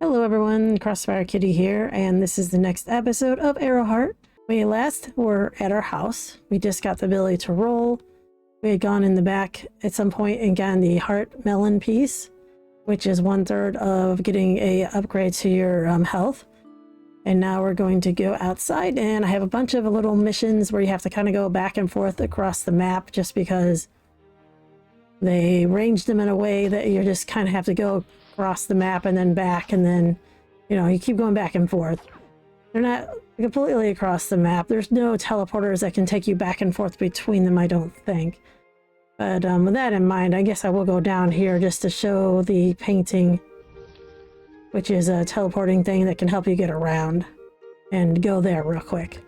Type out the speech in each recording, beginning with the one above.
Hello everyone, Crossfire Kitty here, and this is the next episode of Airoheart. We last were at our house. We just got the ability to roll. We had gone in the back at some point and gotten the heart melon piece, which is 1/3 of getting a upgrade to your health. And now we're going to go outside, and I have a bunch of little missions where you have to kind of go back and forth across the map just because they arranged them in a way that you just kind of have to go across the map and then back, and then, you know, you keep going back and forth. They're not completely across the map. There's no teleporters that can take you back and forth between them, I don't think. But with that in mind, I guess I will go down here just to show the painting, which is a teleporting thing that can help you get around, and go there real quick.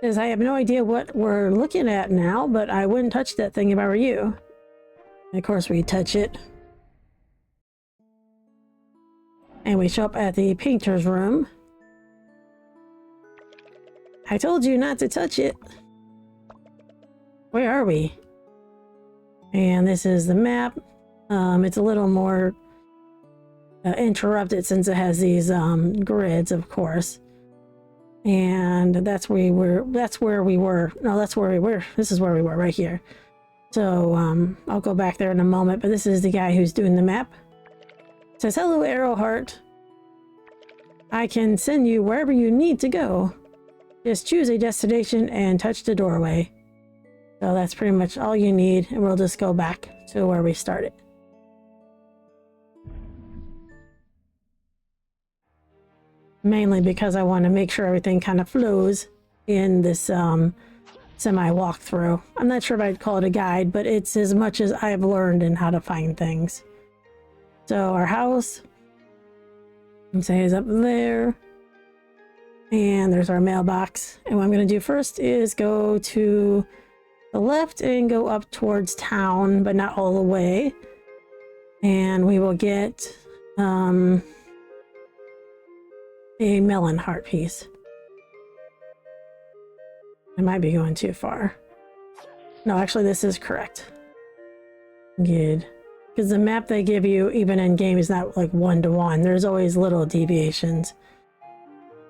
Because I have no idea what we're looking at now, but I wouldn't touch that thing if I were you. And of course we touch it. And we show up at the painter's room. I told you not to touch it. Where are we? And this is the map. It's a little more interrupted since it has these grids, of course. And that's where we were. No, that's where we were. This is where we were, right here. So I'll go back there in a moment, but this is the guy who's doing the map. It says, "Hello, Airoheart. I can send you wherever you need to go. Just choose a destination and touch the doorway." So that's pretty much all you need, and we'll just go back to where we started. Mainly because I want to make sure everything kind of flows in this semi walkthrough. I'm not sure if I'd call it a guide, but it's as much as I've learned in how to find things. So our house, let's say, is up there, and there's our mailbox. And what I'm going to do first is go to the left and go up towards town, but not all the way. And we will get a melon heart piece. I might be going too far. No, actually this is correct. Good. Because the map they give you, even in game, is not like 1-to-1. There's always little deviations.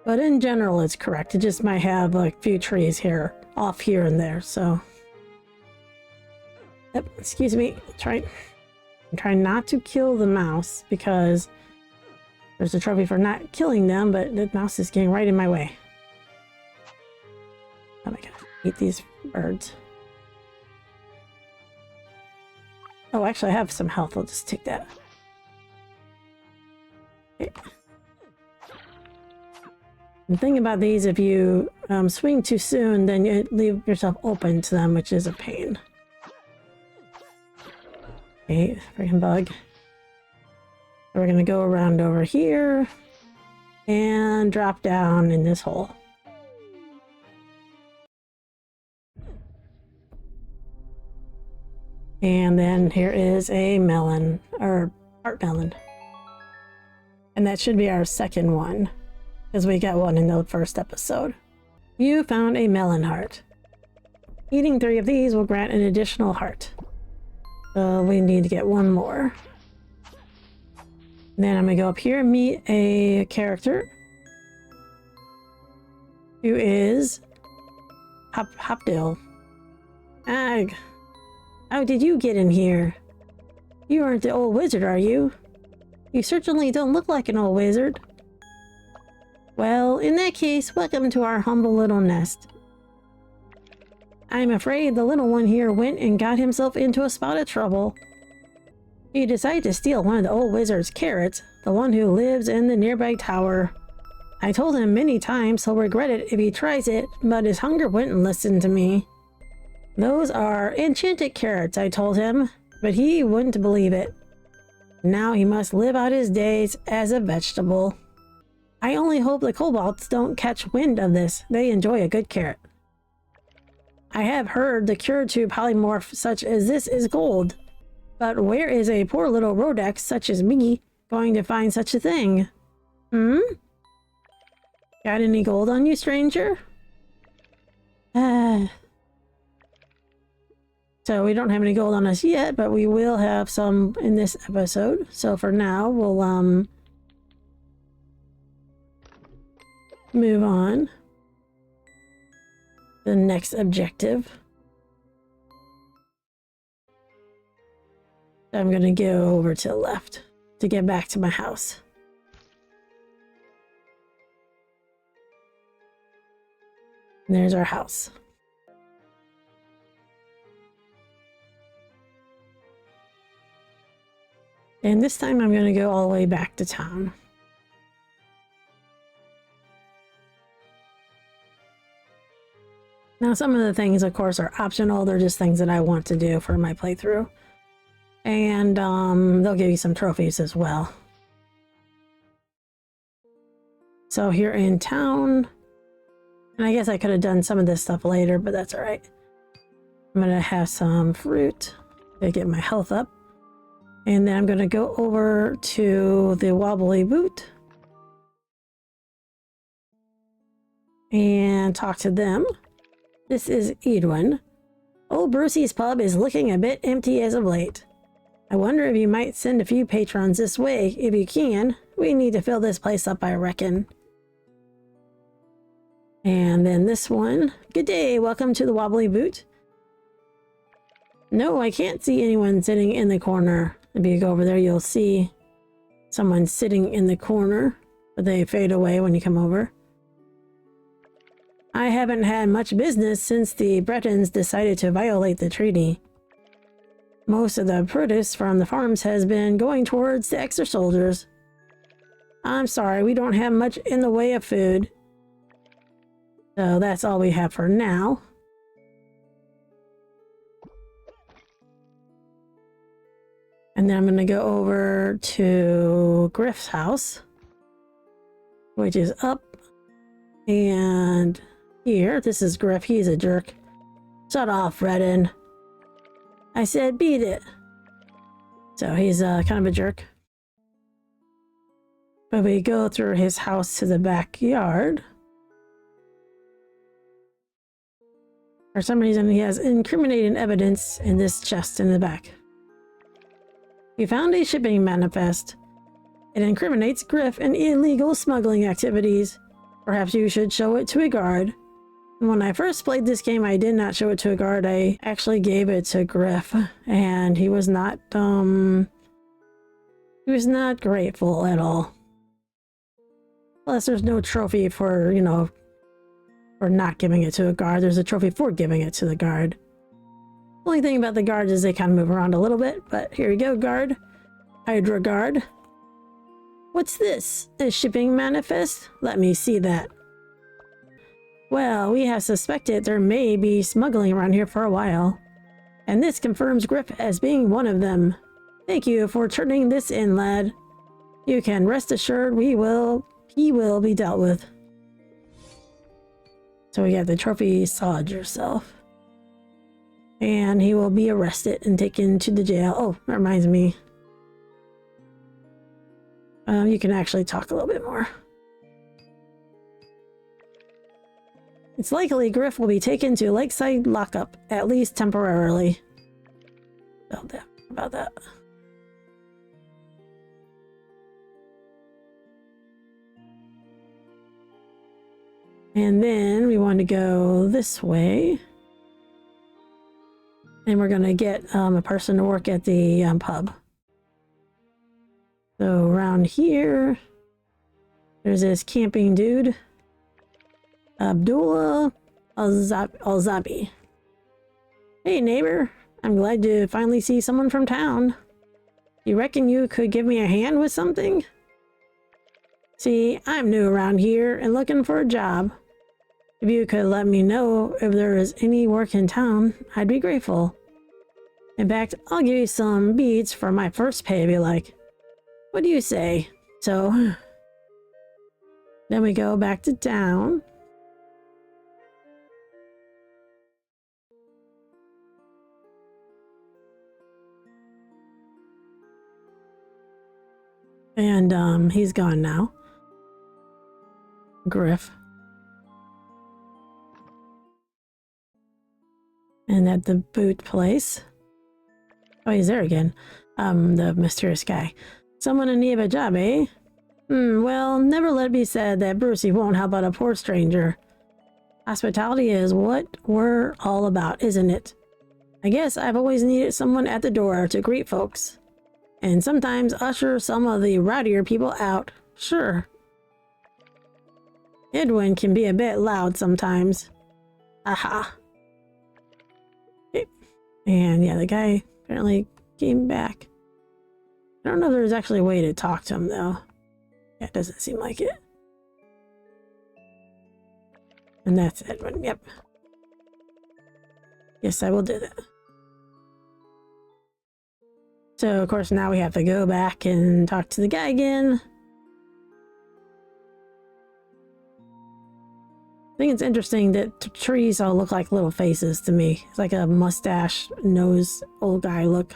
But in general, it's correct. It just might have like a few trees here, off here and there, so. Yep, excuse me. I'm trying not to kill the mouse because there's a trophy for not killing them, but the mouse is getting right in my way. Oh my god, eat these birds. Oh, actually I have some health, I'll just take that. Okay. The thing about these, if you swing too soon, then you leave yourself open to them, which is a pain. Okay, freaking bug. So we're gonna go around over here and drop down in this hole. And then here is a melon, or heart melon. And that should be our second one, because we got one in the first episode. You found a melon heart. Eating 3 of these will grant an additional heart. So we need to get one more. Then I'm gonna go up here and meet a character who is Abdulla. Ag, how did you get in here? You aren't the old wizard, are you? You certainly don't look like an old wizard. Well, in that case, welcome to our humble little nest. I'm afraid the little one here went and got himself into a spot of trouble. He decided to steal one of the old wizard's carrots, the one who lives in the nearby tower. I told him many times he'll regret it if he tries it, but his hunger wouldn't listen to me. Those are enchanted carrots, I told him, but he wouldn't believe it. Now he must live out his days as a vegetable. I only hope the kobolds don't catch wind of this. They enjoy a good carrot. I have heard the cure to polymorph such as this is gold. But where is a poor little Rodax such as me going to find such a thing? Got any gold on you, stranger? So we don't have any gold on us yet, but we will have some in this episode. So for now, we'll move on. The next objective. I'm going to go over to the left to get back to my house. And there's our house. And this time I'm going to go all the way back to town. Now some of the things, of course, are optional. They're just things that I want to do for my playthrough. And they'll give you some trophies as well. So here in town, and I guess I could have done some of this stuff later, but that's all right. I'm going to have some fruit to get my health up. And then I'm going to go over to the Wobbly boot and talk to them. This is Edwin. Old Brucie's pub is looking a bit empty as of late. I wonder if you might send a few patrons this way. If you can, we need to fill this place up, I reckon. And then this one. Good day, welcome to the Wobbly boot. No, I can't see anyone sitting in the corner. If you go over there, you'll see someone sitting in the corner, but they fade away when you come over. I haven't had much business since the Bretons decided to violate the treaty. Most of the produce from the farms has been going towards the extra soldiers. I'm sorry, we don't have much in the way of food. So that's all we have for now. And then I'm going to go over to Grif's house, which is up. And here, this is Grif. He's a jerk. Shut off, Redden. I said beat it. So he's kind of a jerk. But we go through his house to the backyard. For some reason, he has incriminating evidence in this chest in the back. We found a shipping manifest. It incriminates Grif in illegal smuggling activities. Perhaps you should show it to a guard. When I first played this game, I did not show it to a guard. I actually gave it to Grif, and he was not grateful at all. Plus, there's no trophy for, you know, for not giving it to a guard. There's a trophy for giving it to the guard. The only thing about the guards is they kind of move around a little bit, but here you go, guard. Hydra guard. What's this? A shipping manifest? Let me see that. Well, we have suspected there may be smuggling around here for a while, and this confirms Grif as being one of them. Thank you for turning this in, lad. You can rest assured he will be dealt with. So we got the trophy Sod Yourself. And he will be arrested and taken to the jail. Oh, that reminds me. You can actually talk a little bit more. It's likely Grif will be taken to Lakeside Lockup, at least temporarily. About that. And then we want to go this way. And we're going to get a person to work at the pub. So around here, there's this camping dude. Abdulla Alzabi. Hey neighbor, I'm glad to finally see someone from town. You reckon you could give me a hand with something? See, I'm new around here and looking for a job. If you could let me know if there is any work in town, I'd be grateful. In fact, I'll give you some beads for my first pay if you like. What do you say? So, then we go back to town. And he's gone now. Grif. And at the boot place. Oh, he's there again. The mysterious guy. Someone in need of a job, eh? Well, never let it be said that Brucie won't help out a poor stranger. Hospitality is what we're all about, isn't it? I guess I've always needed someone at the door to greet folks. And sometimes usher some of the rowdier people out. Sure. Edwin can be a bit loud sometimes. Aha. Okay. And yeah, the guy apparently came back. I don't know if there's actually a way to talk to him, though. Yeah, it doesn't seem like it. And that's Edwin, yep. Yes, I will do that. So, of course, now we have to go back and talk to the guy again. I think it's interesting that trees all look like little faces to me. It's like a mustache, nose, old guy look.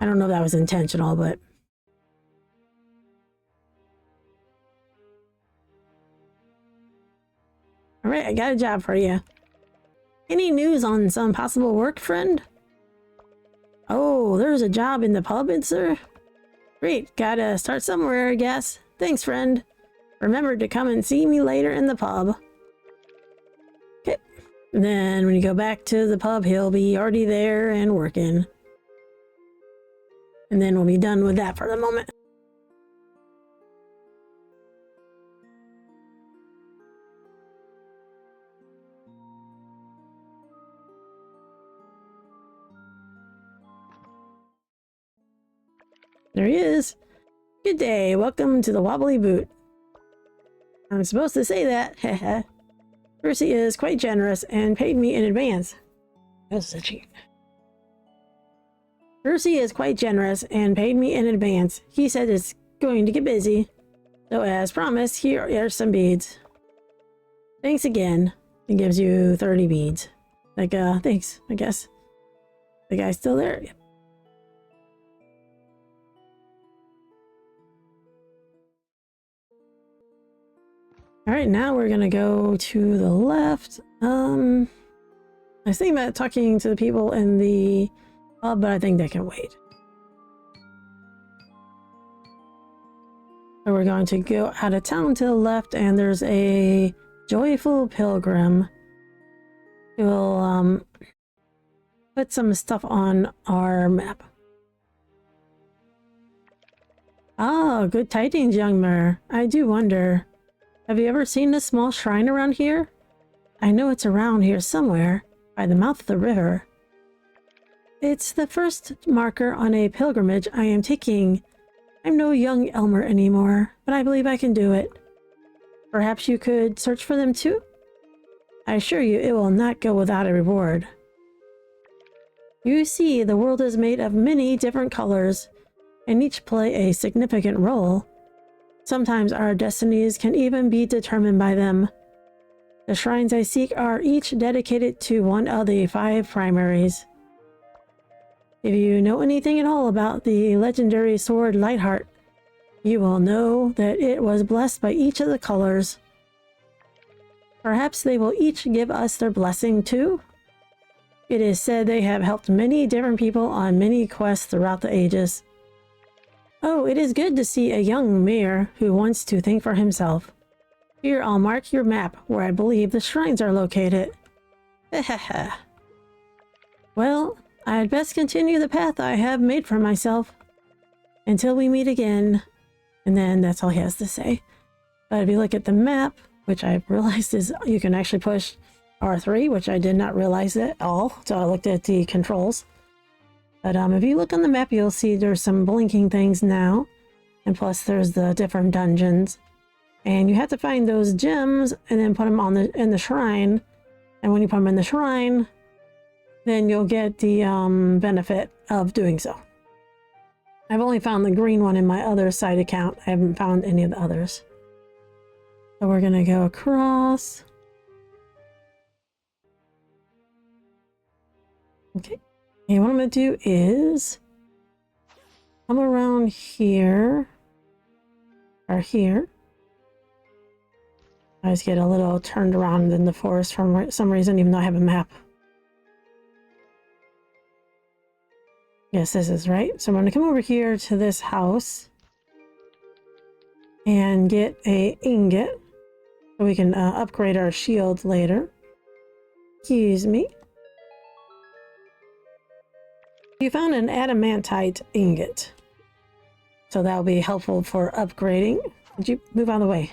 I don't know if that was intentional, but... Alright, I got a job for you. Any news on some possible work, friend? Oh, there's a job in the pub, sir? Great, gotta start somewhere, I guess. Thanks, friend. Remember to come and see me later in the pub. Okay. Then when you go back to the pub, he'll be already there and working. And then we'll be done with that for the moment. There he is. Good day. Welcome to the Wobbly Boot. I'm supposed to say that. Haha. Brucie is quite generous and paid me in advance. That's a cheat. Brucie is quite generous and paid me in advance. He said it's going to get busy. So as promised, here are some beads. Thanks again. It gives you 30 beads. Like, thanks, I guess. The guy's still there? Yep. Alright, now we're gonna go to the left. I was thinking about talking to the people in the pub, but I think they can wait. So we're going to go out of town to the left, and there's a joyful pilgrim who will put some stuff on our map. Ah, good tidings, young Mer. I do wonder, have you ever seen a small shrine around here? I know it's around here somewhere, by the mouth of the river. It's the first marker on a pilgrimage I am taking. I'm no young Elmer anymore, but I believe I can do it. Perhaps you could search for them too? I assure you it will not go without a reward. You see, the world is made of many different colors, and each play a significant role. Sometimes our destinies can even be determined by them. The shrines I seek are each dedicated to one of the 5 primaries. If you know anything at all about the legendary sword Lightheart, you will know that it was blessed by each of the colors. Perhaps they will each give us their blessing too? It is said they have helped many different people on many quests throughout the ages. Oh, it is good to see a young mayor who wants to think for himself. Here, I'll mark your map where I believe the shrines are located. Hehehe. Well, I'd best continue the path I have made for myself. Until we meet again. And then that's all he has to say. But if you look at the map, which I realized is you can actually push R3, which I did not realize at all. So I looked at the controls. But if you look on the map, you'll see there's some blinking things now. And plus there's the different dungeons. And you have to find those gems and then put them on in the shrine. And when you put them in the shrine, then you'll get the benefit of doing so. I've only found the green one in my other side account. I haven't found any of the others. So we're going to go across. Okay. And what I'm going to do is come around here or here. I just get a little turned around in the forest for some reason, even though I have a map. Yes, this is right. So I'm going to come over here to this house and get a ingot so we can upgrade our shield later. Excuse me. You found an Adamantite Ingot, so that will be helpful for upgrading. Would you move out of the way?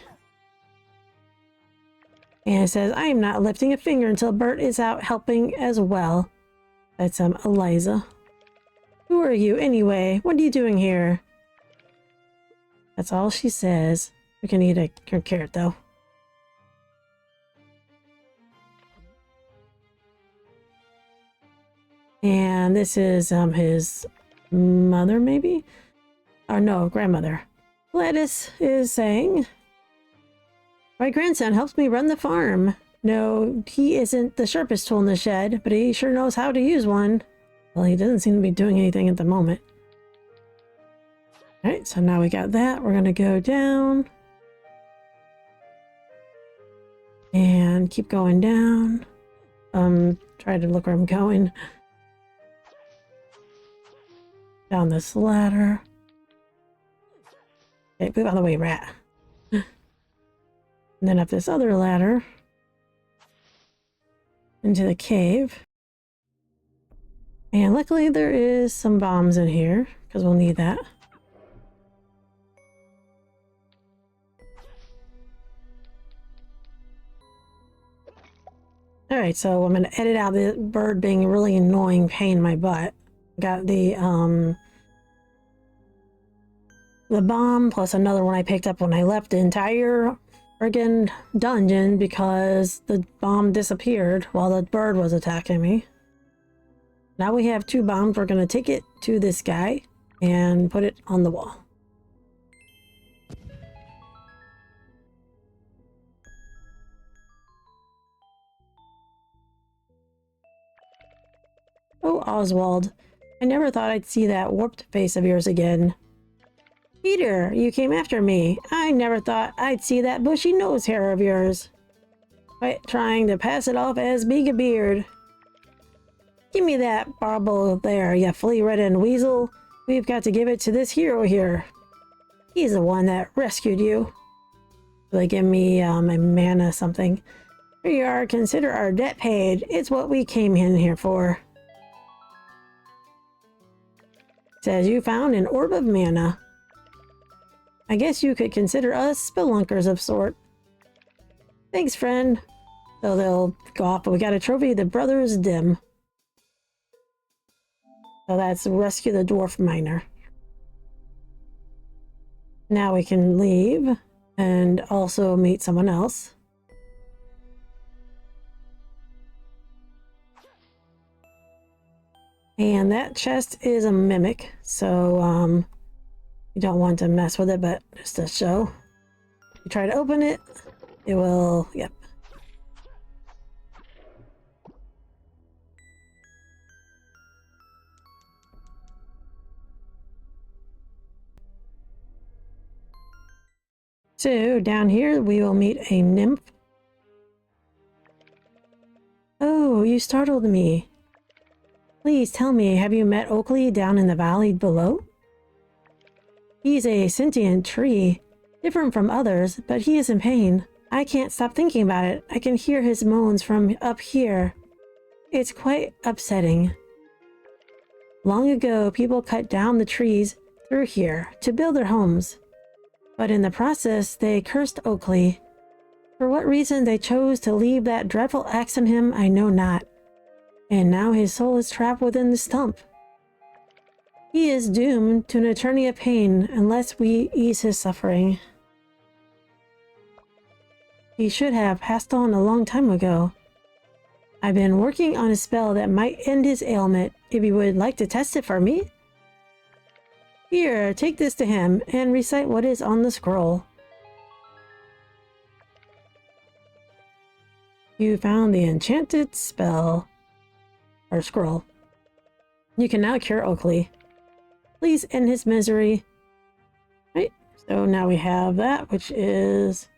And it says, I am not lifting a finger until Bert is out helping as well. That's Eliza. Who are you anyway? What are you doing here? That's all she says. We can eat a carrot though. And this is his mother, maybe? Or no, grandmother. Gladys is saying, my grandson helps me run the farm. No, he isn't the sharpest tool in the shed, but he sure knows how to use one. Well, he doesn't seem to be doing anything at the moment. Alright, so now we got that. We're going to go down. And keep going down. Try to look where I'm going. Down this ladder. Okay, move out of the way, rat. And then up this other ladder. Into the cave. And luckily there is some bombs in here, because we'll need that. Alright, so I'm going to edit out the bird being a really annoying pain in my butt. Got the bomb plus another one I picked up when I left the entire friggin' dungeon because the bomb disappeared while the bird was attacking me. Now we have 2 bombs. We're going to take it to this guy and put it on the wall. Oh, Oswald. I never thought I'd see that warped face of yours again. Peter, you came after me. I never thought I'd see that bushy nose hair of yours. Quite trying to pass it off as being a beard. Give me that bauble there, you flea-ridden weasel. We've got to give it to this hero here. He's the one that rescued you. They give me a mana something. Here you are, consider our debt paid. It's what we came in here for. Says you found an orb of mana. I guess you could consider us spelunkers of sort. Thanks, friend. So they'll go off, but we got a trophy, the Brothers Dimm. So that's rescue the dwarf miner. Now we can leave and also meet someone else. And that chest is a mimic, so you don't want to mess with it, but just to show. You try to open it, it will, yep. So down here we will meet a nymph. Oh, you startled me. Please tell me, have you met Oakley down in the valley below? He's a sentient tree, different from others, but he is in pain. I can't stop thinking about it. I can hear his moans from up here. It's quite upsetting. Long ago, people cut down the trees through here to build their homes. But in the process, they cursed Oakley. For what reason they chose to leave that dreadful axe on him, I know not. And now his soul is trapped within the stump. He is doomed to an eternity of pain unless we ease his suffering. He should have passed on a long time ago. I've been working on a spell that might end his ailment, if you would like to test it for me. Here, take this to him and recite what is on the scroll. You found the enchanted spell. Or scroll. You can now cure Oakley. Please end his misery. Right, so now we have that, which is...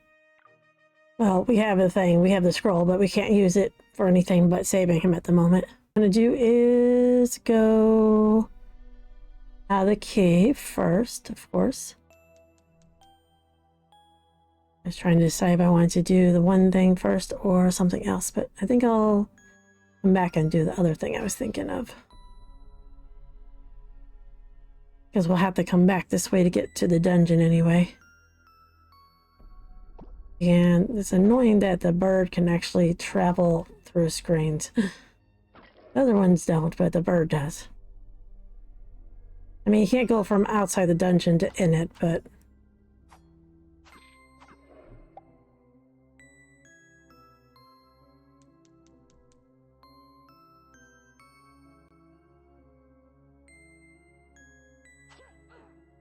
Well, we have the thing, we have the scroll, but we can't use it for anything but saving him at the moment. What I'm gonna do is go out of the cave first, of course. I was trying to decide if I wanted to do the one thing first or something else, but I think I'll come back and do the other thing I was thinking of. Because we'll have to come back this way to get to the dungeon anyway. And it's annoying that the bird can actually travel through screens. The other ones don't, but the bird does. I mean, you can't go from outside the dungeon to in it, but...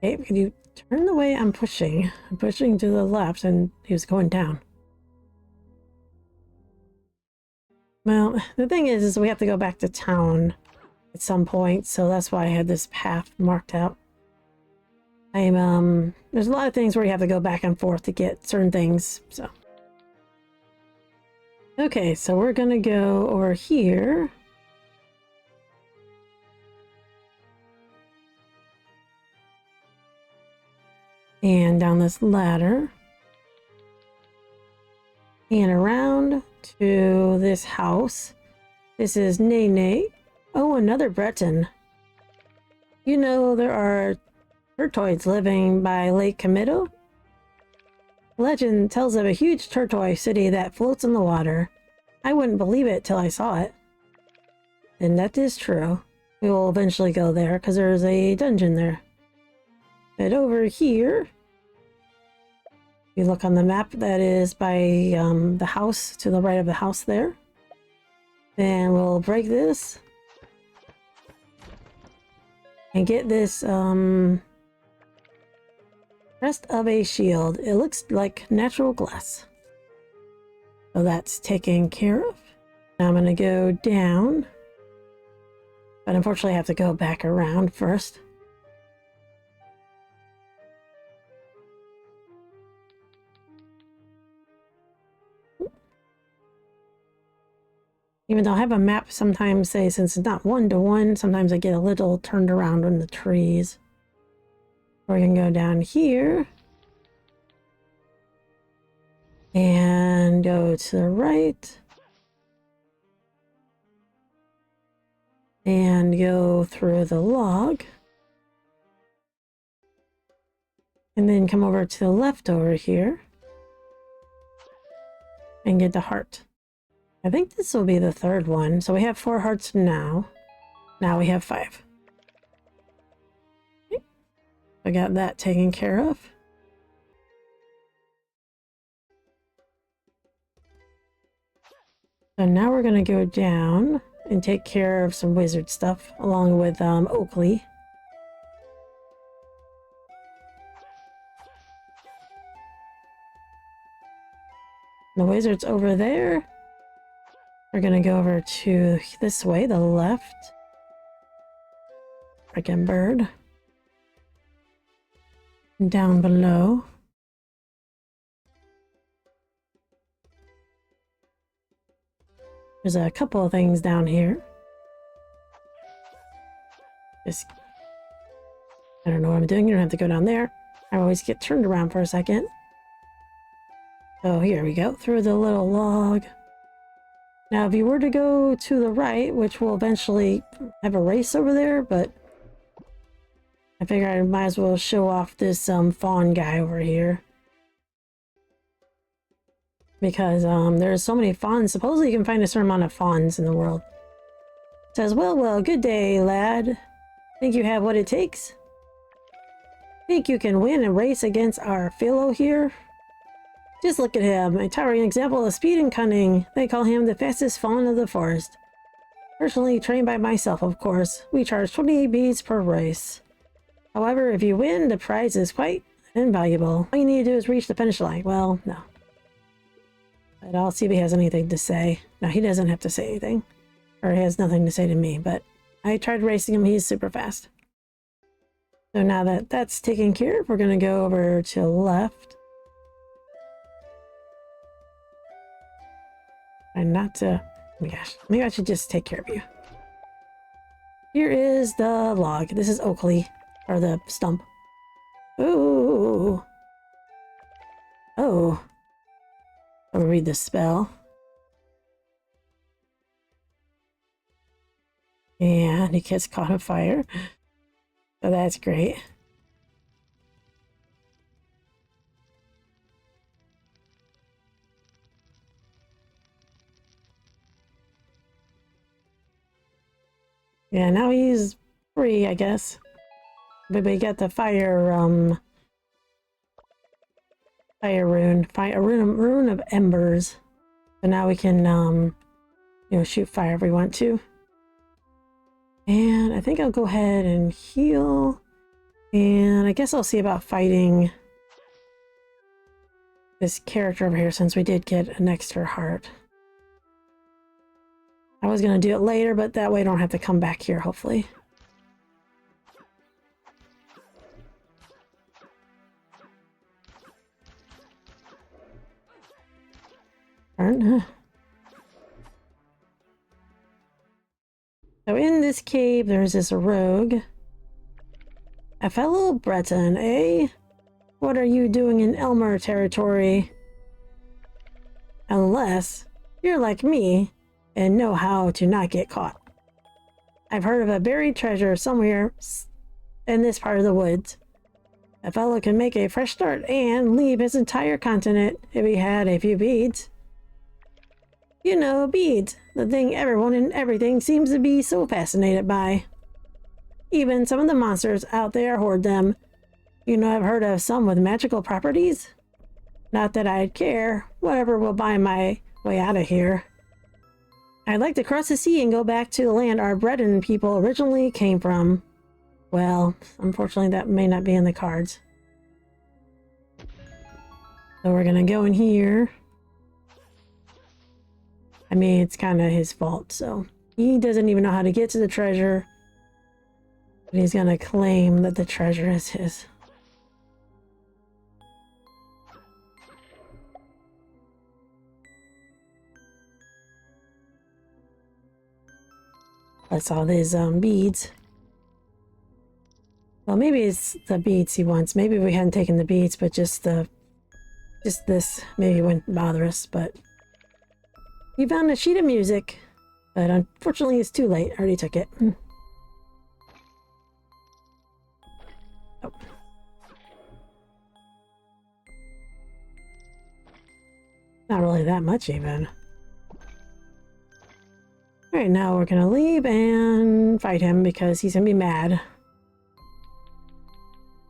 Okay, can you turn the way I'm pushing? I'm pushing to the left and he was going down. Well, the thing is we have to go back to town at some point, so that's why I had this path marked out. There's a lot of things where you have to go back and forth to get certain things, so. Okay, so we're gonna go over here. And down this ladder. And around to this house. This is Nae Nae. Oh, another Breton. You know there are turtoids living by Lake Comito? Legend tells of a huge tortoise city that floats in the water. I wouldn't believe it till I saw it. And that is true. We will eventually go there because there's a dungeon there. But over here, you look on the map, that is by the house, to the right of the house there. Then we'll break this. And get this Crest of a shield. It looks like natural glass. So that's taken care of. Now I'm going to go down. But unfortunately I have to go back around first. Even though I have a map sometimes say, since it's not one-to-one, sometimes I get a little turned around in the trees. We're going to go down here. And go to the right. And go through the log. And then come over to the left over here. And get the heart. I think this will be the third one. So we have 4 hearts now. Now we have 5. Okay. I got that taken care of. So now we're going to go down and take care of some wizard stuff along with Oakley. The wizard's over there. We're going to go over to this way, the left. Frickin' bird. And down below. There's a couple of things down here. Just, I don't know what I'm doing. You don't have to go down there. I always get turned around for a second. So here we go, through the little log. Now, if you were to go to the right, which will eventually have a race over there, but I figure I might as well show off this fawn guy over here. Because there's so many fauns. Supposedly you can find a certain amount of fauns in the world. It says, well, good day, lad. Think you have what it takes? Think you can win a race against our Philo here? Just look at him, a towering example of speed and cunning. They call him the fastest faun of the forest. Personally trained by myself, of course. We charge 28 beads per race. However, if you win, the prize is quite invaluable. All you need to do is reach the finish line. Well, no. But I'll see if he has anything to say. No, he doesn't have to say anything. Or he has nothing to say to me, but I tried racing him. He's super fast. So now that that's taken care of, we're going to go over to the left. And not to... Oh my gosh. Maybe I should just take care of you. Here is the log. This is Oakley. Or the stump. Ooh. Oh. I'll read the spell. And he gets caught on fire. So that's great. Yeah, now he's free, I guess. But we got the fire rune of embers. So now we can you know, shoot fire if we want to. And I think I'll go ahead and heal. And I guess I'll see about fighting this character over here since we did get an extra heart. I was going to do it later, but that way I don't have to come back here, hopefully. Turn. So in this cave, there's this rogue. A fellow Breton, eh? What are you doing in Elmer territory? Unless you're like me and know how to not get caught. I've heard of a buried treasure somewhere in this part of the woods. A fellow can make a fresh start and leave his entire continent if he had a few beads. You know, beads, the thing everyone and everything seems to be so fascinated by. Even some of the monsters out there hoard them. You know, I've heard of some with magical properties. Not that I'd care, whatever will buy my way out of here. I'd like to cross the sea and go back to the land our Breton people originally came from. Well, unfortunately that may not be in the cards. So we're gonna go in here. I mean, it's kind of his fault, so he doesn't even know how to get to the treasure. But he's gonna claim that the treasure is his. That's all these beads. Well, maybe it's the beads he wants. Maybe we hadn't taken the beads, but just this maybe wouldn't bother us, but we found a sheet of music, but unfortunately it's too late. I already took it. Oh. Not really that much even. Alright, now we're gonna leave and fight him because he's gonna be mad.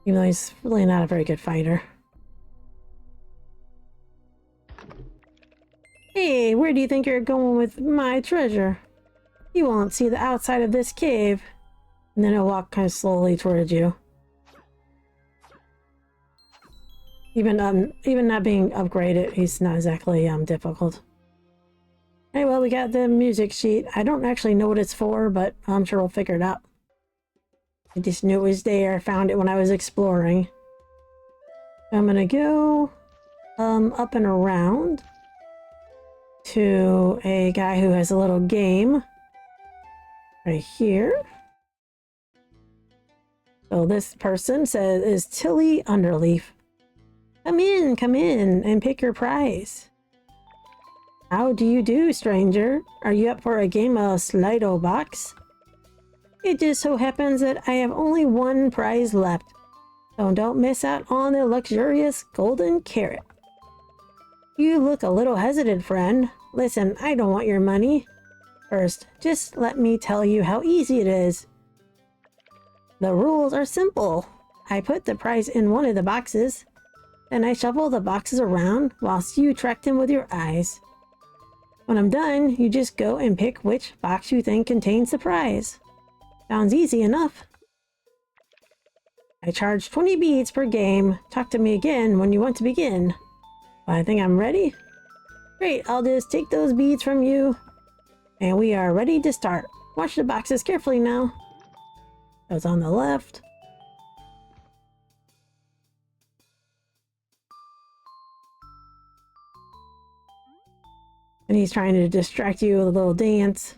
Even though he's really not a very good fighter. Hey, where do you think you're going with my treasure? You won't see the outside of this cave. And then he'll walk kind of slowly towards you. Even not being upgraded, he's not exactly difficult. Hey, well, we got the music sheet. I don't actually know what it's for, but I'm sure we'll figure it out. I just knew it was there. I found it when I was exploring. I'm gonna go up and around to a guy who has a little game right here. So this person is Tilly Underleaf. Come in and pick your prize. How do you do, stranger? Are you up for a game of Slido Box? It just so happens that I have only one prize left, so don't miss out on the luxurious golden carrot. You look a little hesitant, friend. Listen, I don't want your money. First, just let me tell you how easy it is. The rules are simple. I put the prize in one of the boxes, then I shuffle the boxes around whilst you track them with your eyes. When I'm done, you just go and pick which box you think contains the prize. Sounds easy enough. I charge 20 beads per game. Talk to me again when you want to begin. Well, I think I'm ready. Great, I'll just take those beads from you. And we are ready to start. Watch the boxes carefully now. Those on the left. And he's trying to distract you with a little dance.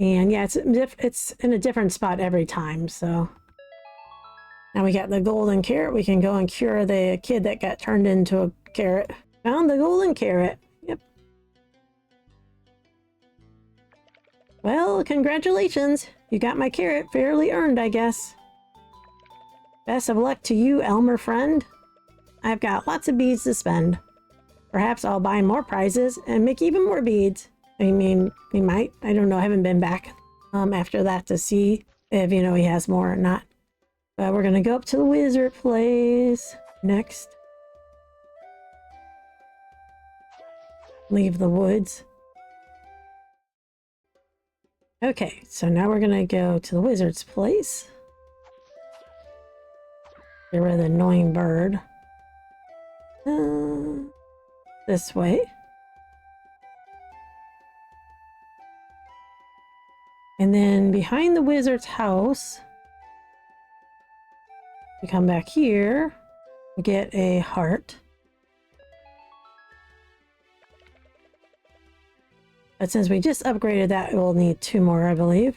And yeah, it's in a different spot every time, so. Now we got the golden carrot. We can go and cure the kid that got turned into a carrot. Found the golden carrot. Yep. Well, congratulations. You got my carrot. Fairly earned, I guess. Best of luck to you, Elmer friend. I've got lots of beads to spend. Perhaps I'll buy more prizes and make even more beads. I mean, we might. I don't know. I haven't been back after that to see if, you know, he has more or not. But we're going to go up to the wizard place next. Leave the woods. Okay, so now we're going to go to the wizard's place. Get rid of the annoying bird. This way. And then behind the wizard's house, we come back here, we get a heart. But since we just upgraded that, we'll need 2 more, I believe.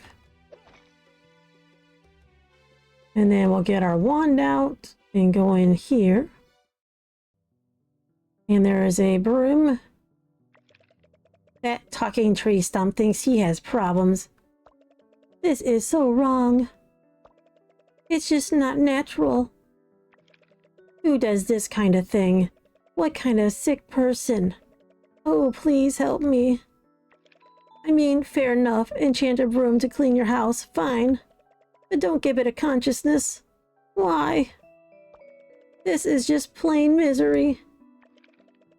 And then we'll get our wand out and go in here. And there is a broom. That talking tree stump thinks he has problems. This is so wrong. It's just not natural. Who does this kind of thing? What kind of sick person? Oh, please help me. I mean, fair enough, enchant a broom to clean your house, fine. But don't give it a consciousness. Why? This is just plain misery.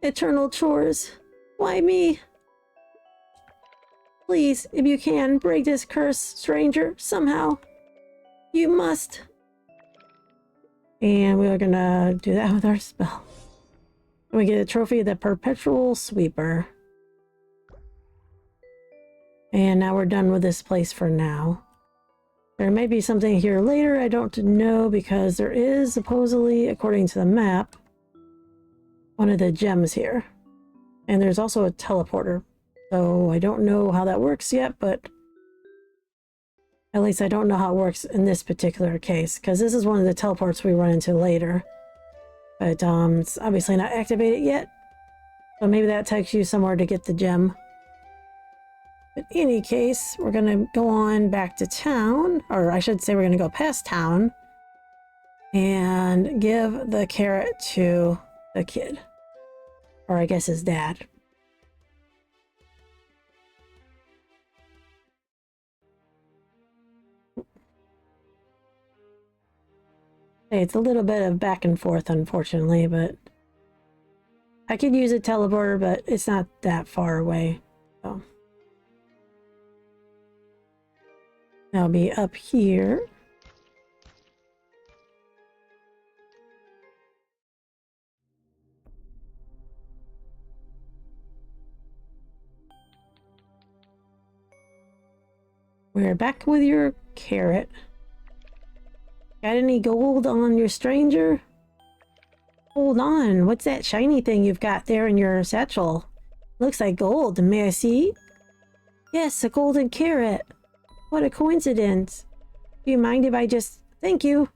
Eternal chores. Why me? Please, if you can, break this curse, stranger, somehow. You must. And we're gonna do that with our spell. We get a trophy of the Perpetual Sweeper. And now we're done with this place for now. There may be something here later, I don't know, because there is supposedly, according to the map, one of the gems here. And there's also a teleporter. So I don't know how that works yet, but at least I don't know how it works in this particular case, because this is one of the teleports we run into later. But it's obviously not activated yet. So maybe that takes you somewhere to get the gem. But in any case, we're going to go on back to town, or I should say we're going to go past town and give the carrot to the kid, or I guess his dad. Hey, it's a little bit of back and forth, unfortunately, but I could use a teleporter, but it's not that far away. So I'll be up here. We're back with your carrot. Got any gold on your stranger? Hold on, what's that shiny thing you've got there in your satchel? Looks like gold, may I see? Yes, a golden carrot. What a coincidence. Do you mind if I just... Thank you.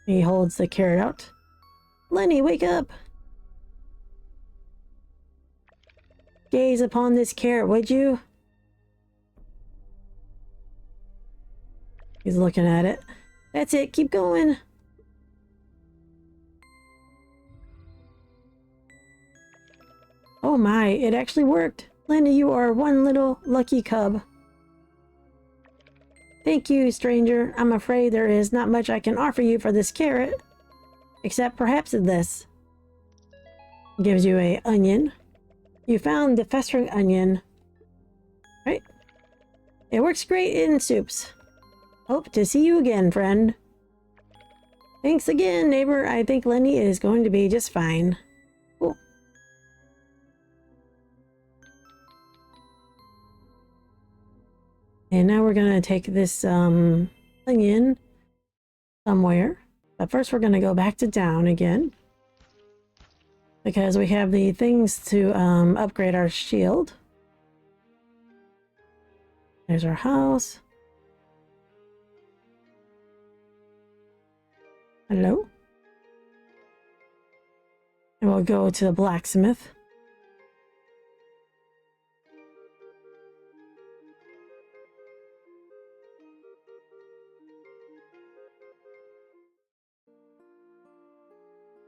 He holds the carrot out. Lenny, wake up. Gaze upon this carrot, would you? He's looking at it. That's it, keep going. Oh my, it actually worked. Lenny, you are one little lucky cub. Thank you, stranger. I'm afraid there is not much I can offer you for this carrot. Except perhaps this. Gives you a onion. You found the festering onion. Right? It works great in soups. Hope to see you again, friend. Thanks again, neighbor. I think Lenny is going to be just fine. Cool. And now we're going to take this onion somewhere. But first we're going to go back to down again. Because we have the things to upgrade our shield. There's our house. Hello? And we'll go to the blacksmith.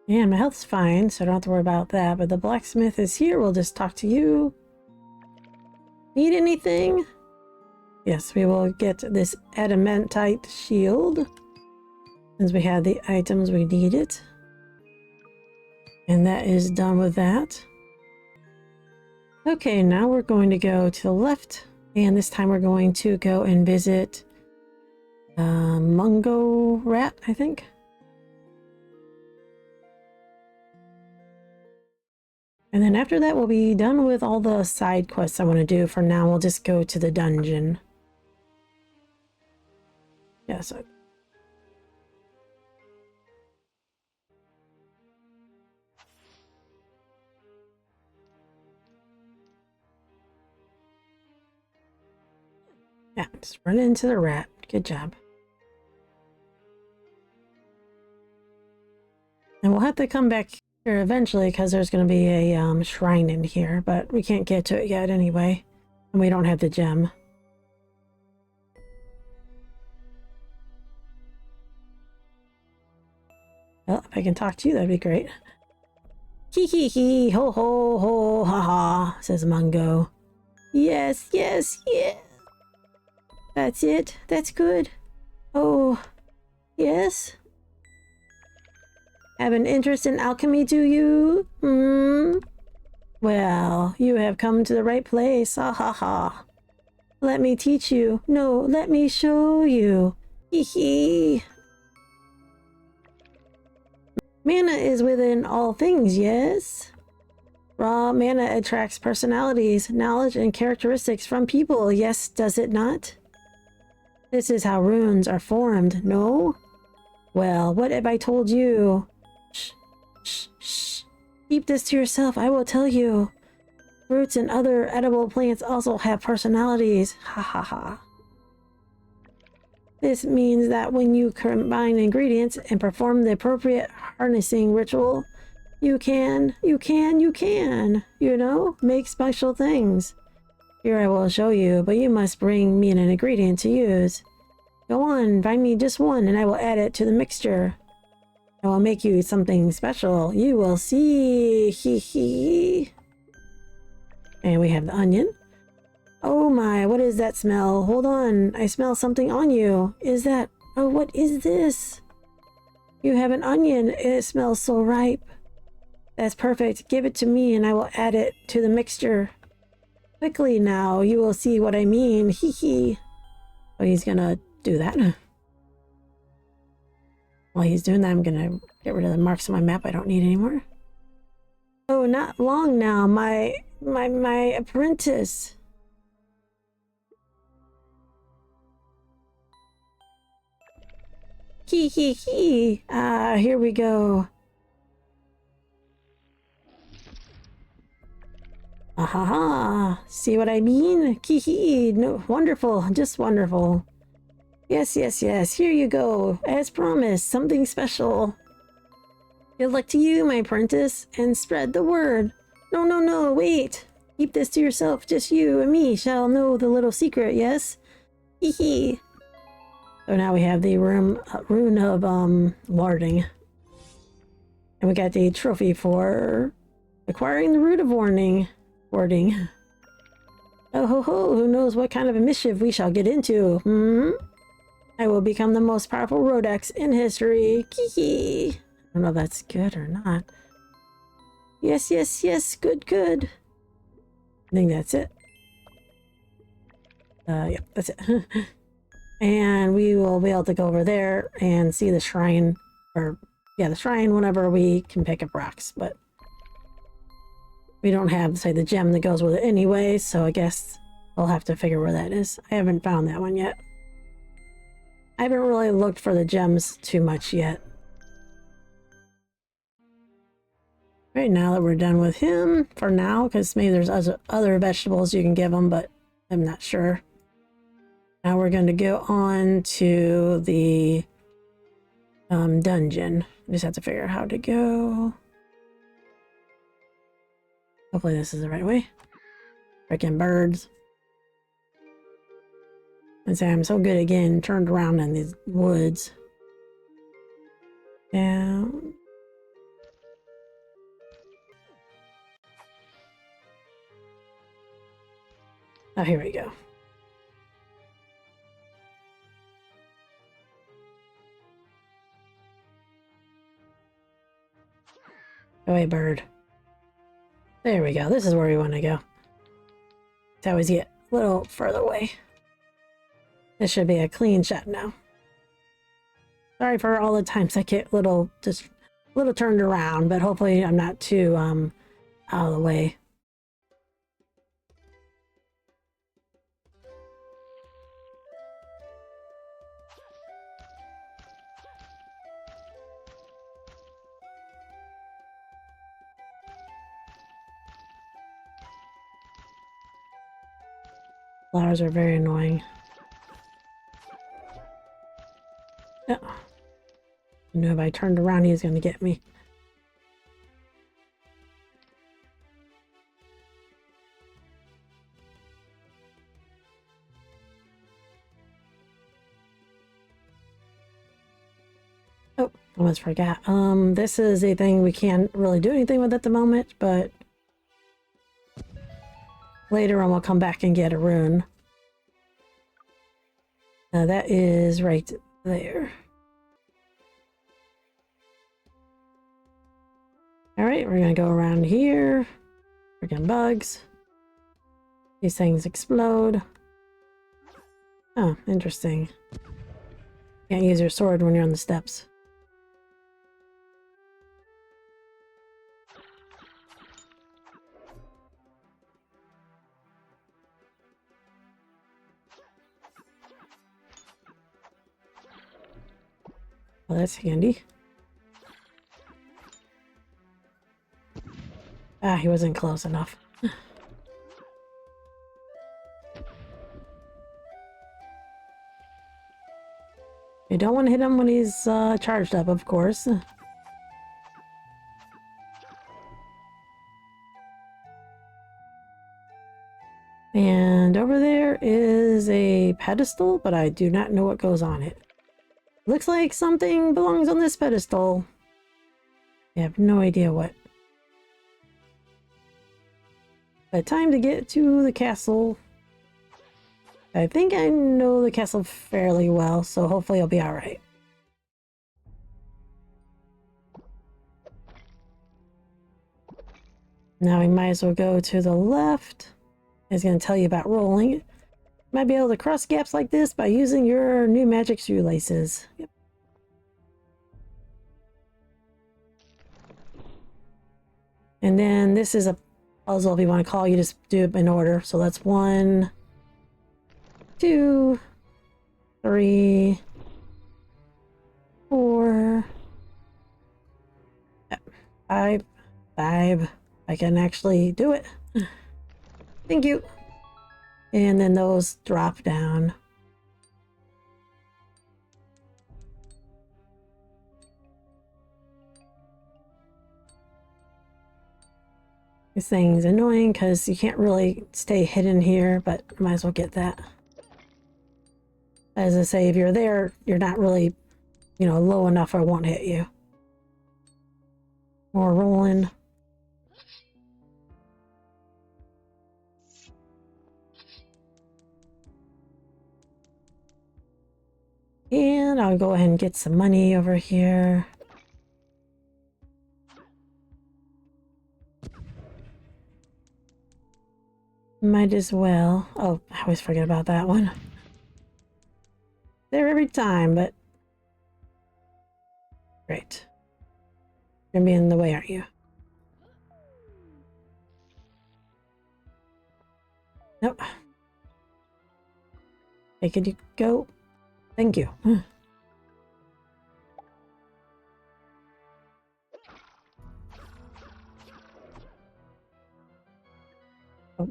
Yeah, my health's fine, so I don't have to worry about that. But the blacksmith is here. We'll just talk to you. Need anything? Yes, we will get this Adamantite Shield. Since we had the items we needed. And that is done with that. Okay, now we're going to go to the left. And this time we're going to go and visit Mungo Rat, I think. And then after that, we'll be done with all the side quests I want to do. For now, we'll just go to the dungeon. Yeah, so... yeah, just run into the rat. Good job. And we'll have to come back here eventually because there's going to be a shrine in here, but we can't get to it yet anyway. And we don't have the gem. Well, if I can talk to you, that'd be great. Hee hee hee, ho ho ho, ha ha, says Mungo. Yes, yes, yes. That's it. That's good. Oh, yes? Have an interest in alchemy, do you? Well, you have come to the right place. Ha ha ha. Let me teach you. No, let me show you. Hee hee. Mana is within all things, yes? Raw mana attracts personalities, knowledge, and characteristics from people, yes, does it not? This is how runes are formed, no? Well, what have I told you? Shh, shh, shh. Keep this to yourself, I will tell you. Fruits and other edible plants also have personalities. Ha ha ha. This means that when you combine ingredients and perform the appropriate harnessing ritual, you can, you know, make special things. Here I will show you, but you must bring me an ingredient to use. Go on, find me just one and I will add it to the mixture. I will make you something special. You will see. Hee hee. And we have the onion. Oh my, what is that smell? Hold on, I smell something on you. Is that... oh, what is this? You have an onion. It smells so ripe. That's perfect. Give it to me and I will add it to the mixture. Quickly now, you will see what I mean. Hee hee. Oh, he's gonna do that. While he's doing that, I'm gonna get rid of the marks on my map I don't need anymore. Oh, not long now, my apprentice. Hee hee hee. Ah, here we go. Ahaha. See what I mean? Hee hee. No, wonderful. Just wonderful. Yes, yes, yes. Here you go. As promised, something special. Good luck to you, my apprentice, and spread the word. No, no, no, wait. Keep this to yourself. Just you and me shall know the little secret, yes? Hee hee. So now we have the rune of warding. And we got the trophy for acquiring the root of warding. Oh ho ho, who knows what kind of a mischief we shall get into, I will become the most powerful Rodax in history. Kiki. I don't know if that's good or not. Yes, yes, yes, good, good. I think that's it. Yep, that's it. And we will be able to go over there and see the shrine, or yeah, the shrine whenever we can pick up rocks, but we don't have, say, the gem that goes with it anyway, so I guess we'll have to figure where that is. I haven't found that one yet. I haven't really looked for the gems too much yet. Right now that we're done with him, for now, because maybe there's other vegetables you can give him, but I'm not sure. Now we're going to go on to the dungeon. Just have to figure out how to go. Hopefully this is the right way. Freaking birds. And say I'm so good at getting turned around in these woods. Down. Oh, here we go. Go away, bird. There we go. This is where we want to go. Let's always get a little further away. This should be a clean shot now. Sorry for all the times I get just a little turned around, but hopefully I'm not too out of the way. Flowers are very annoying. Yeah. I knew if I turned around, he was going to get me. Oh, almost forgot. This is a thing we can't really do anything with at the moment, but later on we'll come back and get a rune. That is right there. Alright, we're gonna go around here. Freaking bugs. These things explode. Oh, interesting. Can't use your sword when you're on the steps. Well, that's handy. Ah, he wasn't close enough. You don't want to hit him when he's charged up, of course. And over there is a pedestal, but I do not know what goes on it. Looks like something belongs on this pedestal. I have no idea what. But time to get to the castle. I think I know the castle fairly well, so hopefully I'll be alright. Now we might as well go to the left. It's going to tell you about rolling. Might be able to cross gaps like this by using your new magic shoelaces. Yep. And then this is a puzzle, if you want to call it. You just do it in order. So that's 1, 2, 3, 4, 5. I can actually do it. Thank you. And then those drop down. This thing's annoying because you can't really stay hidden here, but might as well get that. As I say, if you're there, you're not really, low enough or it won't hit you. More rolling. And I'll go ahead and get some money over here. Might as well. Oh, I always forget about that one. There every time, but... Great. You're gonna be in the way, aren't you? Nope. Hey, could you go? Thank you. Oh.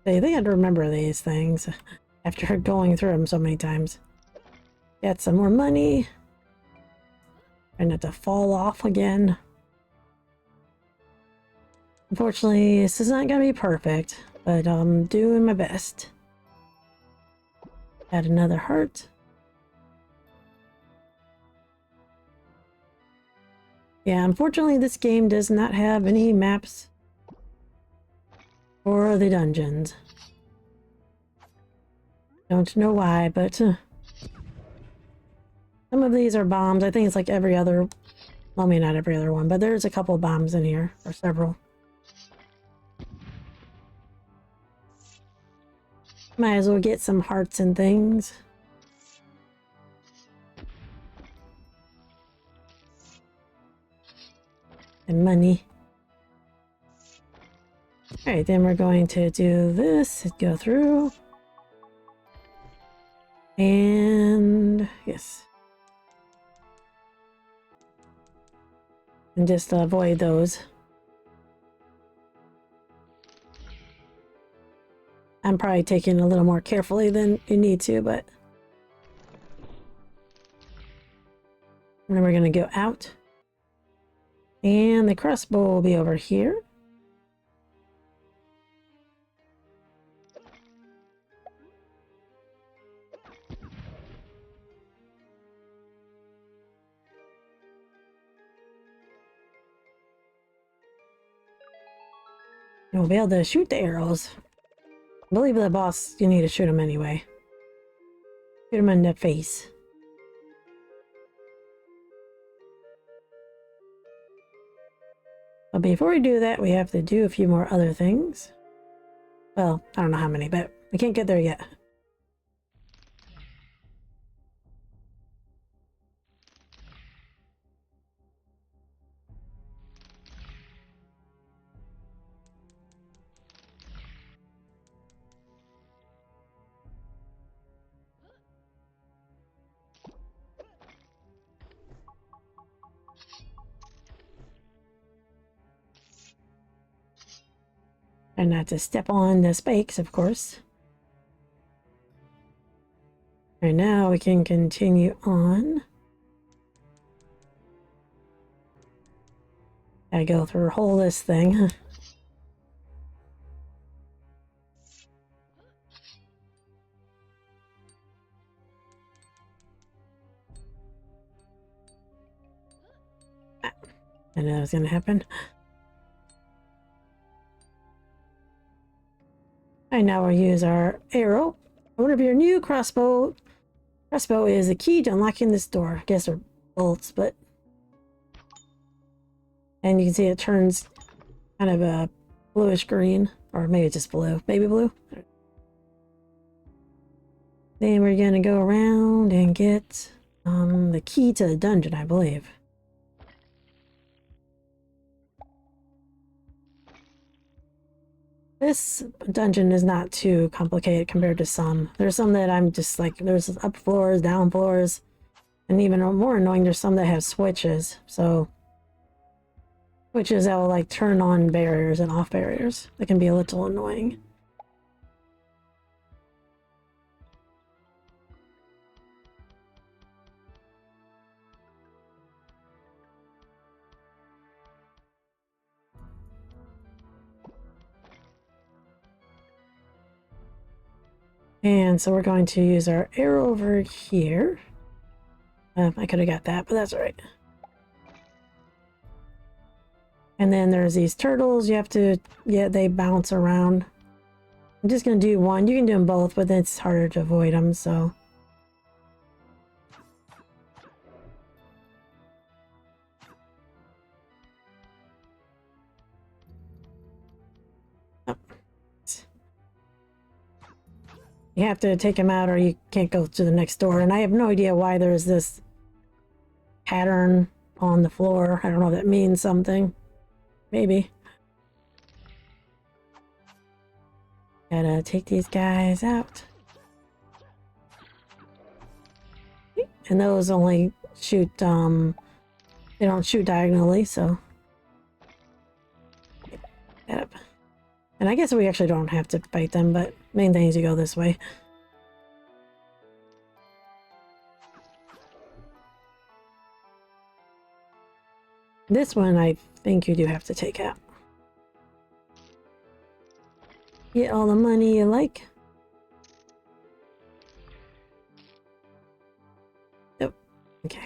They had to remember these things. after going through them so many times. Get some more money. Try not to fall off again. Unfortunately, this is not going to be perfect, but I'm doing my best. Add another heart. Yeah, unfortunately, this game does not have any maps for the dungeons. Don't know why, but some of these are bombs. I think it's like every other, well, I mean, not every other one, but there's a couple bombs in here, or several. Might as well get some hearts and things. And money. Alright, then we're going to do this, go through. And yes. And just avoid those. I'm probably taking it a little more carefully than you need to, but... And then we're going to go out. And the crossbow will be over here. And we'll be able to shoot the arrows. I believe the boss, you need to shoot him anyway. Shoot him in the face. But before we do that, we have to do a few more other things. Well, I don't know how many, but we can't get there yet. And not to step on the spikes, of course. And now we can continue on. I go through whole this thing. I know it was gonna happen. And now we'll use our arrow. One of your new crossbow. Crossbow is the key to unlocking this door. I guess they're bolts, but... And you can see it turns kind of a bluish green. Or maybe just blue. Baby blue. Then we're gonna go around and get the key to the dungeon, I believe. This dungeon is not too complicated compared to some. There's some that I'm just like, there's up floors, down floors, and even more annoying, there's some that have switches. So, switches that will like turn on barriers and off barriers. That can be a little annoying. And so we're going to use our arrow over here. I could have got that, but that's all right. And then there's these turtles. You have to, yeah, they bounce around. I'm just going to do one. You can do them both, but then it's harder to avoid them, so. You have to take them out or you can't go to the next door. And I have no idea why there's this pattern on the floor. I don't know if that means something. Maybe. Gotta take these guys out. And those only shoot, they don't shoot diagonally, so. Get that up. And I guess we actually don't have to fight them, but main thing is you go this way. This one I think you do have to take out. Get all the money you like. Yep. Okay.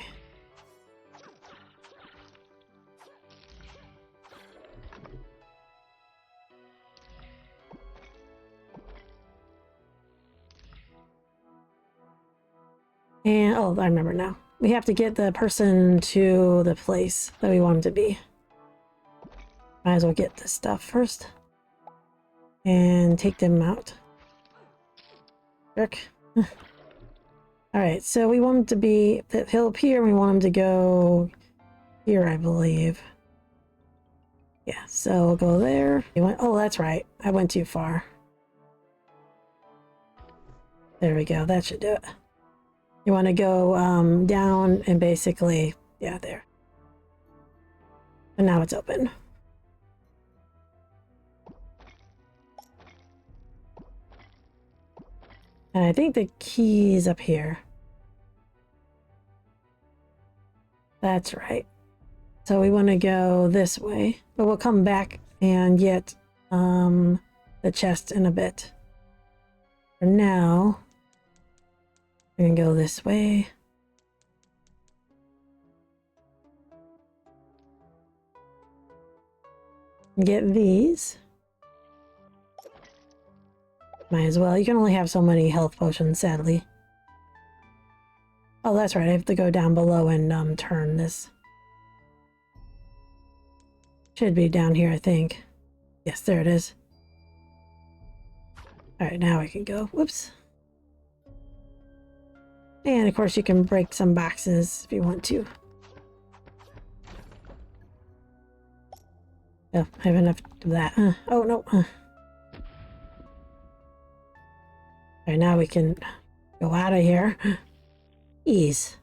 And, oh, I remember now. We have to get the person to the place that we want him to be. Might as well get this stuff first. And take them out. Jerk. Alright, so we want him to be... He'll appear and we want him to go here, I believe. Yeah, so we'll go there. He went, oh, that's right. I went too far. There we go. That should do it. You want to go down and basically, yeah, there. And now it's open. And I think the key is up here. That's right. So we want to go this way, but we'll come back and get the chest in a bit. For now, we're going to go this way. Get these. Might as well. You can only have so many health potions, sadly. Oh, that's right. I have to go down below and turn this. Should be down here, I think. Yes, there it is. Alright, now I can go. Whoops. And of course you can break some boxes if you want to. Oh, I have enough of that. Oh, no. Alright, now we can go out of here. Ease.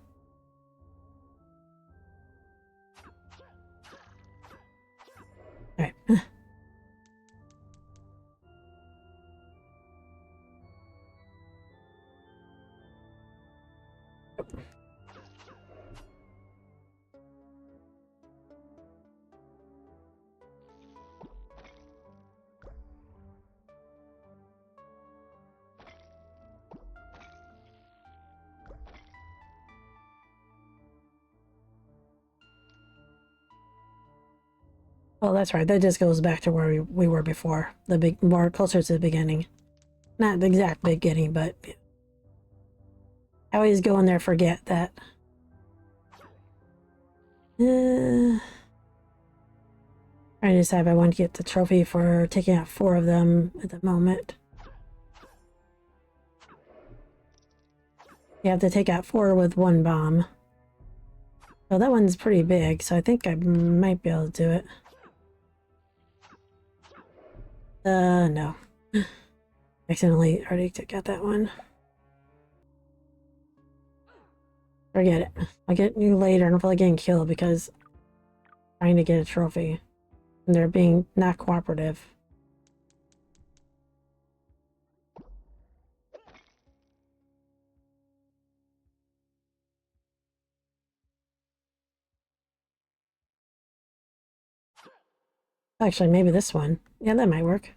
Alright. Oh, that's right. That just goes back to where we were before. More closer to the beginning. Not the exact beginning, but I always go in there forget that. Trying to decide if I want to get the trophy for taking out 4 of them at the moment. You have to take out 4 with 1 bomb. So that one's pretty big, so I think I might be able to do it. No. Accidentally already took out that one. Forget it. I'll get you later and I'm probably getting killed because I'm trying to get a trophy. And they're being not cooperative. Actually, maybe this one. Yeah, that might work.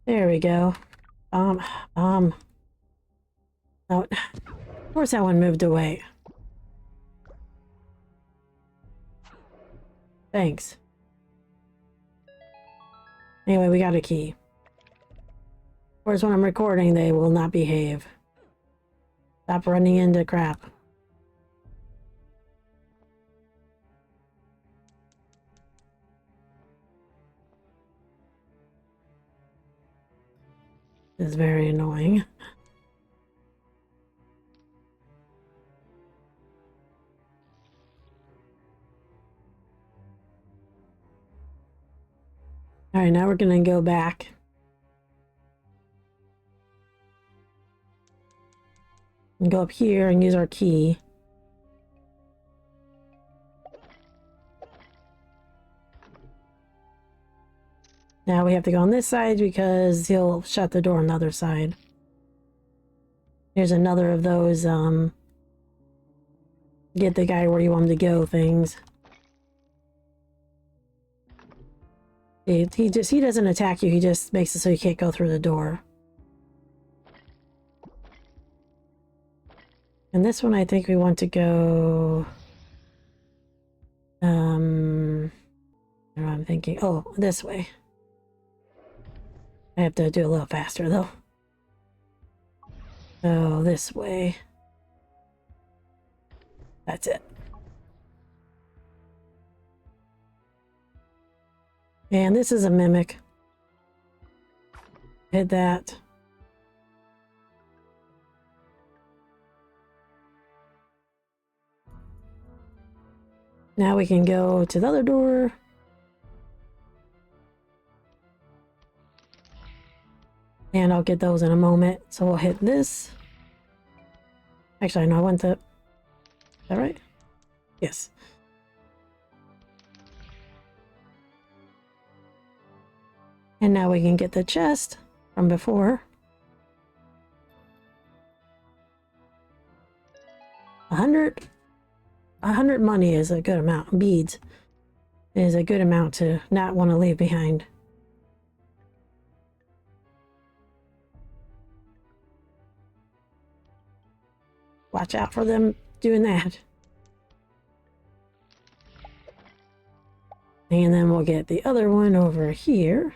There we go. Oh, of course that one moved away. Thanks. Anyway, we got a key. Of course, when I'm recording, they will not behave. Stop running into crap. This is very annoying. Alright, now we're gonna go back. And go up here and use our key. Now we have to go on this side because he'll shut the door on the other side. Here's another of those, get the guy where you want him to go things. He doesn't attack you, he just makes it so you can't go through the door. And this one I think we want to go... I don't know, I'm thinking... Oh, this way. I have to do a little faster though. So this way. That's it. And this is a mimic. Hit that. Now we can go to the other door. And I'll get those in a moment. So we'll hit this. Actually, no, I went to... Is that right? Yes. And now we can get the chest from before. 100 money is a good amount. Beads is a good amount to not want to leave behind. Watch out for them doing that. And then we'll get the other one over here.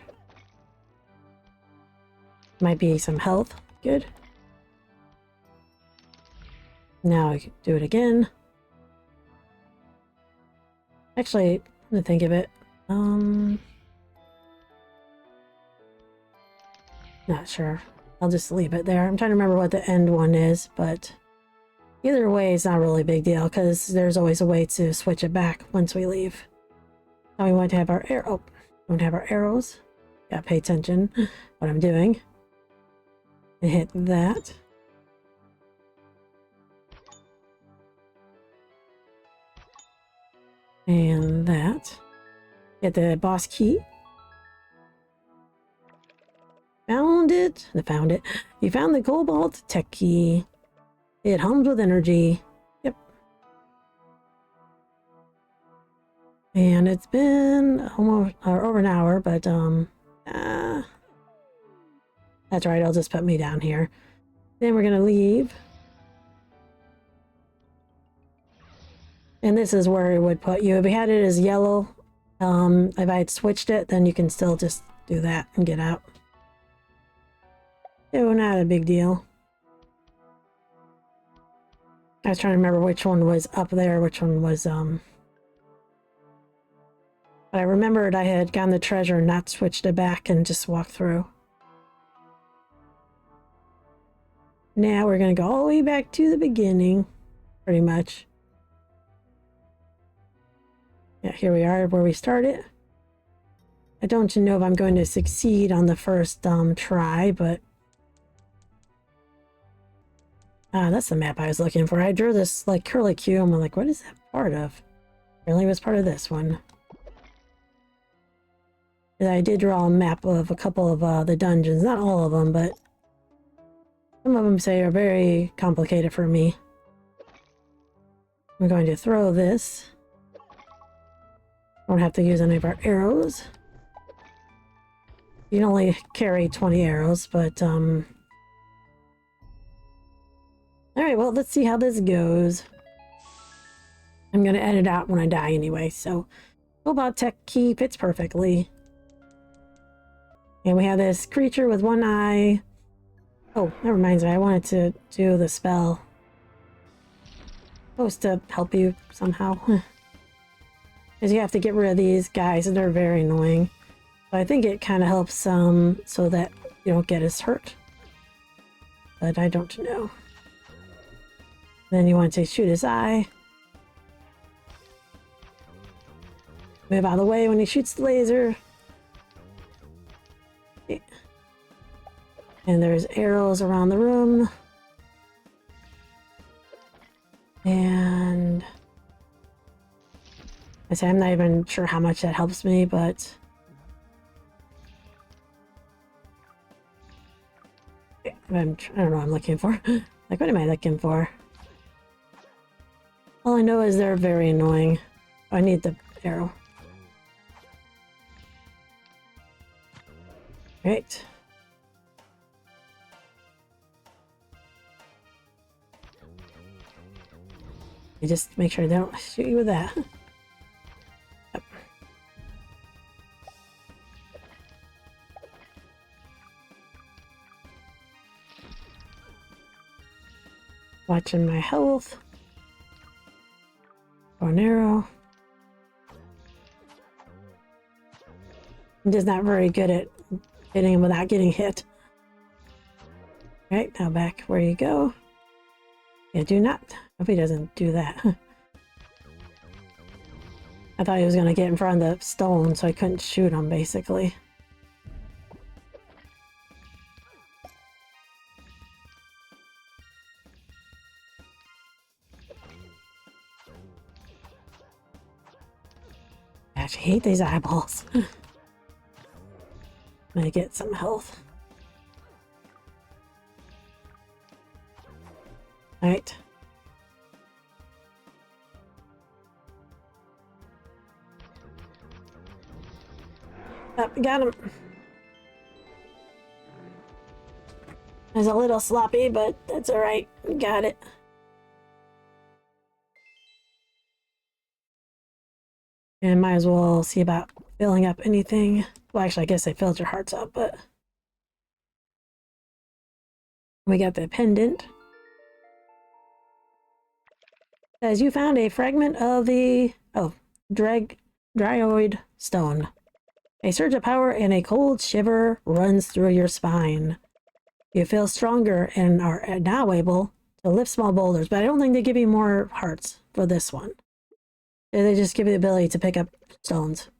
Might be some health. Good. Now I can do it again. Actually, I'm gonna think of it. Not sure. I'll just leave it there. I'm trying to remember what the end one is, but either way, it's not really a big deal because there's always a way to switch it back once we leave. Now we want to have our arrow. Oh, we want to have our arrows. Gotta pay attention what I'm doing. And hit that. And that. Get the boss key. Found it. I found it. You found the cobalt tech key. It hums with energy. Yep. And it's been almost over an hour, but that's right, it'll just put me down here. Then we're gonna leave. And this is where it would put you. If we had it as yellow, if I had switched it, then you can still just do that and get out. So not a big deal. I was trying to remember which one was up there, which one was, but I remembered I had gotten the treasure and not switched it back and just walked through. Now we're going to go all the way back to the beginning, pretty much. Yeah, here we are where we started. I don't know if I'm going to succeed on the first try, but... that's the map I was looking for. I drew this like curly cube. I'm like, what is that part of? Apparently it was part of this one. And I did draw a map of a couple of the dungeons. Not all of them, but some of them say are very complicated for me. I'm going to throw this. Don't have to use any of our arrows. You can only carry 20 arrows, but alright, well, let's see how this goes. I'm gonna edit out when I die anyway, so Cobalt Tech Key fits perfectly. And we have this creature with one eye. Oh, that reminds me, I wanted to do the spell. Supposed to help you somehow. Because you have to get rid of these guys, and they're very annoying. So I think it kind of helps so that you don't get as hurt. But I don't know. Then you want to shoot his eye. Move out of the way when he shoots the laser. Okay. And there's arrows around the room. And I say I'm not even sure how much that helps me, but I don't know what I'm looking for. Like, what am I looking for? Well, All I know is they're very annoying. I need the arrow. Right. You just make sure they don't shoot you with that. Yep. Watching my health. Or an arrow. I'm just not very good at hitting him without getting hit. Right, now back where you go. Yeah, do not. Hope he doesn't do that. I thought he was going to get in front of the stone so I couldn't shoot him, basically. I actually hate these eyeballs. I'm gonna get some health. Alright. Oh, got him. It was a little sloppy, but that's alright. Got it. And might as well see about filling up anything. Well, actually, I guess I filled your hearts up, but... We got the pendant. Says you found a fragment of the... Oh, Dryoid stone. A surge of power and a cold shiver runs through your spine. You feel stronger and are now able to lift small boulders, but I don't think they give you more hearts for this one. They just give you the ability to pick up stones.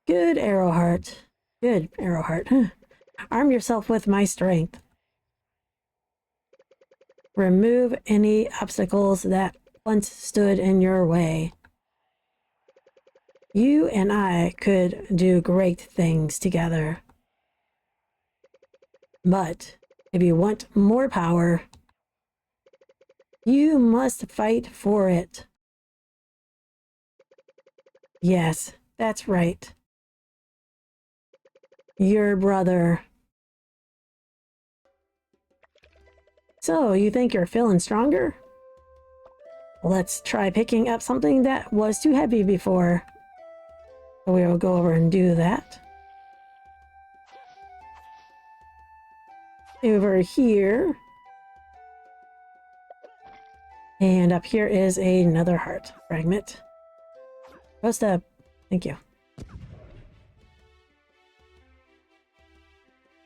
Good Airoheart. Good Airoheart. Arm yourself with my strength. Remove any obstacles that once stood in your way. You and I could do great things together. But if you want more power, you must fight for it. Yes, that's right. Your brother. So, you think you're feeling stronger? Let's try picking up something that was too heavy before. So we will go over and do that. Over here. And up here is another heart fragment. Post up. Thank you.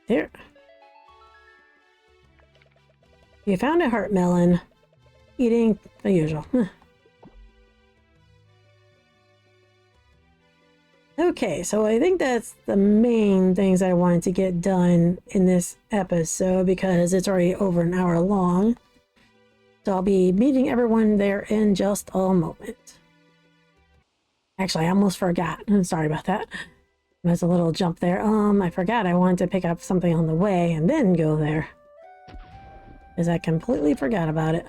There. You found a heart melon. Eating the usual. Okay, so I think that's the main things I wanted to get done in this episode because it's already over an hour long. So I'll be meeting everyone there in just a moment. Actually, I almost forgot. I'm sorry about that. There's a little jump there. I forgot I wanted to pick up something on the way and then go there. Because I completely forgot about it.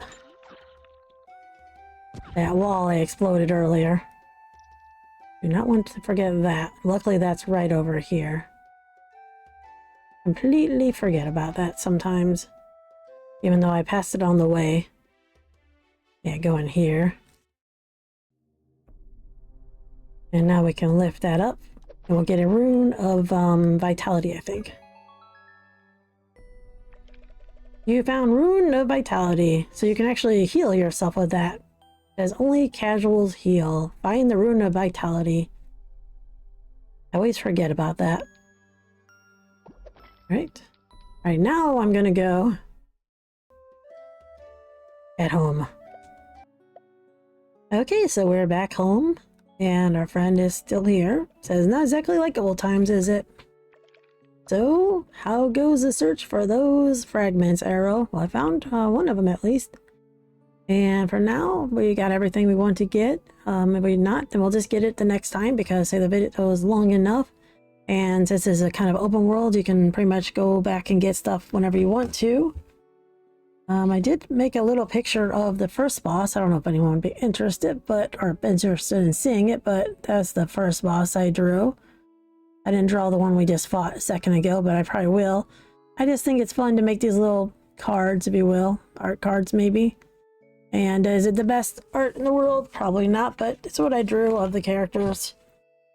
That wall I exploded earlier. Do not want to forget that. Luckily, that's right over here. Completely forget about that sometimes. Even though I passed it on the way. Yeah, go in here. And now we can lift that up. And we'll get a rune of vitality, I think. You found Rune of Vitality, so you can actually heal yourself with that. It says only casuals heal. Find the Rune of Vitality. I always forget about that. Right now I'm gonna go at home. Okay, so we're back home, and our friend is still here. Says not exactly like old times, is it? So, how goes the search for those fragments, Arrow? Well, I found one of them at least. And for now, we got everything we want to get. If we not, then we'll just get it the next time because, say, the video is long enough. And since it's a kind of open world, you can pretty much go back and get stuff whenever you want to. I did make a little picture of the first boss. I don't know if anyone would be interested, or interested in seeing it, but that's the first boss I drew. I didn't draw the one we just fought a second ago, but I probably will. I just think it's fun to make these little cards, if you will. Art cards, maybe. And is it the best art in the world? Probably not, but it's what I drew of the characters.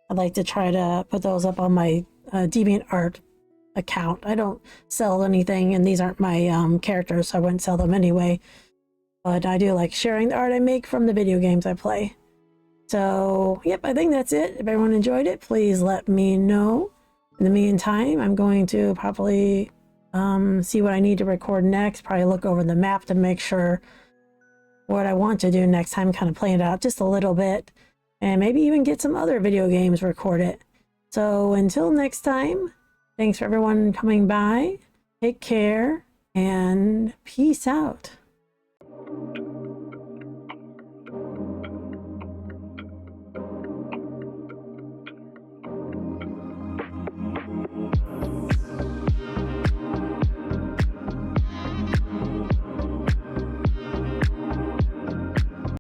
I'd like to try to put those up on my DeviantArt account. I don't sell anything, and these aren't my characters, so I wouldn't sell them anyway. But I do like sharing the art I make from the video games I play. So, yep, I think that's it. If everyone enjoyed it, please let me know. In the meantime, I'm going to probably see what I need to record next. Probably look over the map to make sure what I want to do next time, kind of plan it out just a little bit. And maybe even get some other video games recorded. So until next time, thanks for everyone coming by. Take care and peace out.